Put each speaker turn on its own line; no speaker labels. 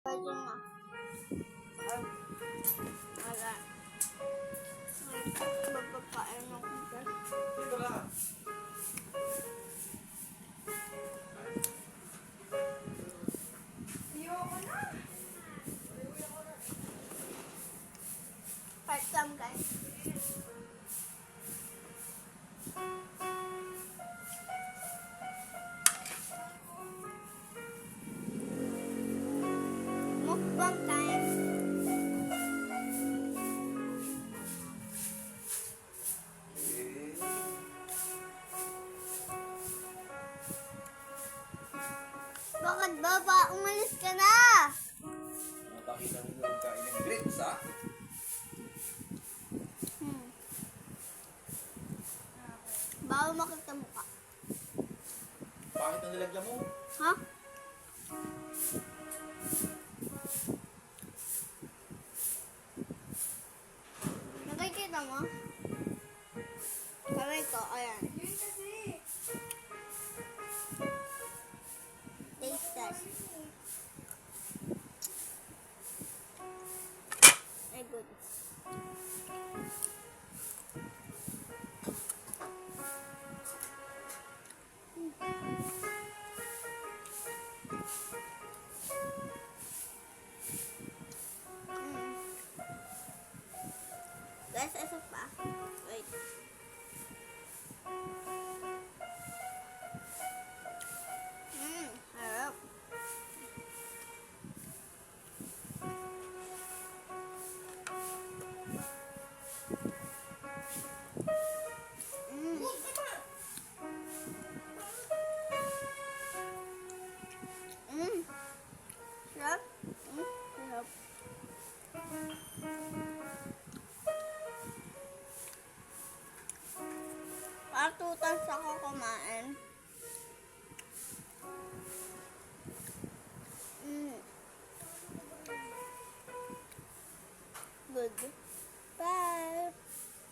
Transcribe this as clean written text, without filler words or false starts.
Pwede na. Wala. Magpapakain ako.
Dito ka.
Part time guys. Mukbang time. Bakit baba? Umalis ka na!
Napakita mo yung kain ng grapes, ha?
Bawal makita mukha.
Bakit ang nilagyan mo?
Ha? Nakikita mo? Kamay ko, ayan. Taste test. Ay, good. Guys, ito pa. Wait. Harap. Sarap. Sarap. Patutas ako kumain. Good.